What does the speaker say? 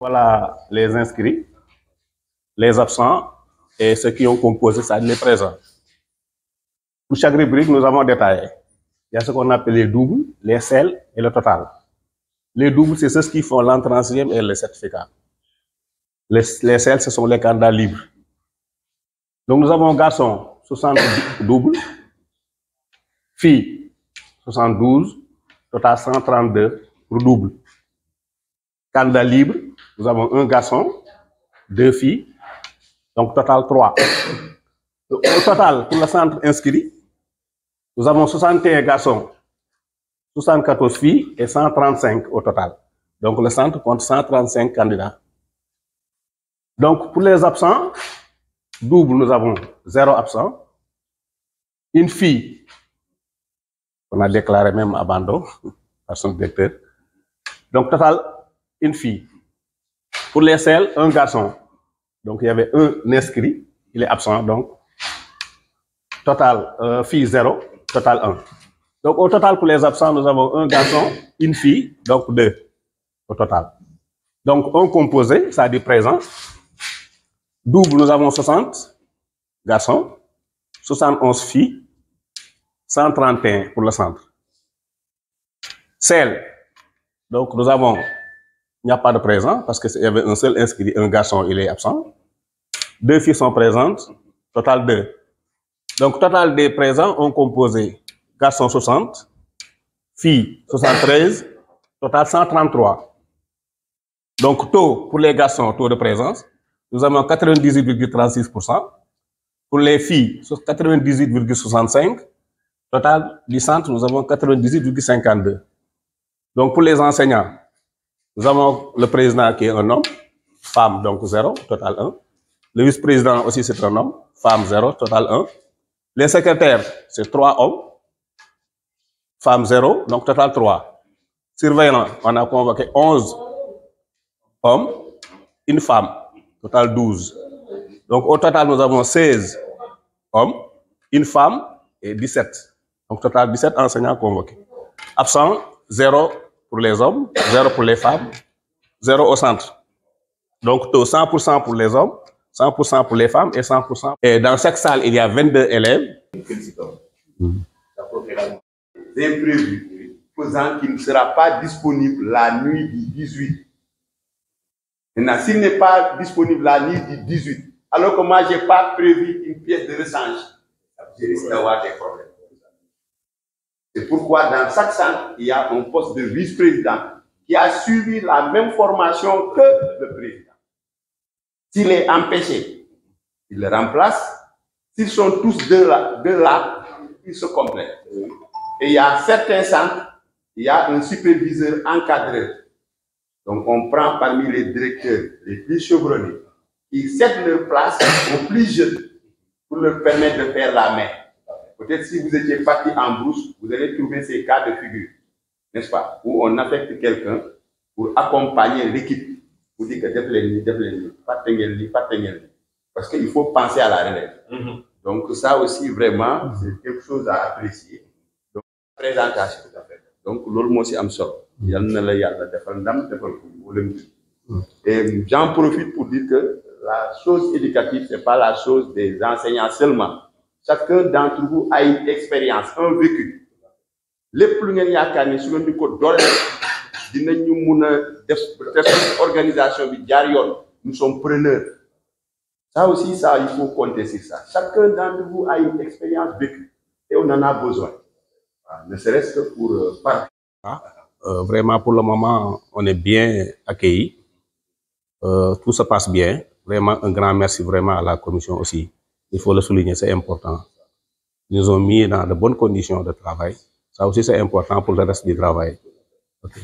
Voilà les inscrits, les absents et ceux qui ont composé, ça les présents. Pour chaque rubrique, nous avons détaillé. Il y a ce qu'on appelle les doubles, les celles et le total. Les doubles, c'est ceux qui font l'entrée en sixième et le certificat. Les celles, ce sont les candidats libres. Donc nous avons garçons 60 doubles, filles 72, total 132 pour double. Candidats libres, nous avons un garçon, 2 filles, donc total 3. Au total, pour le centre inscrit, nous avons 61 garçons, 74 filles et 135 au total. Donc le centre compte 135 candidats. Donc pour les absents, double, nous avons 0 absent, une fille, on a déclaré même abandon par son directeur. Donc total, une fille. Pour les celles, un garçon. Donc il y avait un inscrit, il est absent, donc total, fille 0, total 1. Donc au total pour les absents, nous avons un garçon, une fille, donc 2 au total. Donc un composé, ça dit présent. Double, nous avons 60 garçons, 71 filles, 131 pour le centre. Celle, donc nous avons, il n'y a pas de présent parce qu'il y avait un seul inscrit, un garçon, il est absent. 2 filles sont présentes, total 2. Donc total des présents ont composé garçons 60, filles 73, total 133. Donc taux pour les garçons, taux de présence, nous avons 98,36%. Pour les filles, 98,65%. Total du centre, nous avons 98,52%. Donc pour les enseignants, nous avons le président qui est un homme, femme donc 0, total 1. Le vice-président aussi c'est un homme, femme 0, total 1. Les secrétaires, c'est 3 hommes, femme 0, donc total 3. Surveillant, on a convoqué 11 hommes, une femme, total 12. Donc au total, nous avons 16 hommes, une femme et 17. Donc total 17 enseignants convoqués. Absents, 0 pour les hommes, 0 pour les femmes, 0 au centre. Donc taux 100% pour les hommes, 100% pour les femmes et 100%. Et dans chaque salle, il y a 22 élèves. Félicitons. Imprévu, faisant qu'il ne sera pas disponible la nuit du 18. Maintenant, s'il n'est pas disponible la nuit du 18, alors que moi, je n'ai pas prévu une pièce de rechange, je risque d'avoir des problèmes. C'est pourquoi dans chaque centre, il y a un poste de vice-président qui a suivi la même formation que le président. S'il est empêché, il le remplace. S'ils sont tous deux là, ils se complètent. Et il y a certains centres, il y a un superviseur encadreur. Donc on prend parmi les directeurs les plus chevronnés, qui cèdent leur place aux plus jeunes pour leur permettre de faire la main. Peut-être si vous étiez parti en brousse, vous allez trouver ces cas de figure, n'est-ce pas, où on affecte quelqu'un pour accompagner l'équipe, pour dire que parce qu'il faut penser à la relève. Donc ça aussi vraiment, c'est quelque chose à apprécier. Donc présentation, donc l'autre mot c'est Amsor. Et j'en profite pour dire que la chose éducative, ce n'est pas la chose des enseignants seulement. Chacun d'entre vous a une expérience, un vécu. Les plus grands yakane sur le niveau d'ordre, organisation nous sommes preneurs. Ça aussi, ça, il faut compter sur ça. Chacun d'entre vous a une expérience vécue et on en a besoin. Ne serait-ce que pour partir. Vraiment, pour le moment, on est bien accueillis. Tout se passe bien. Vraiment, un grand merci vraiment à la commission aussi. Il faut le souligner, c'est important. Ils nous ont mis dans de bonnes conditions de travail. Ça aussi, c'est important pour le reste du travail. Okay.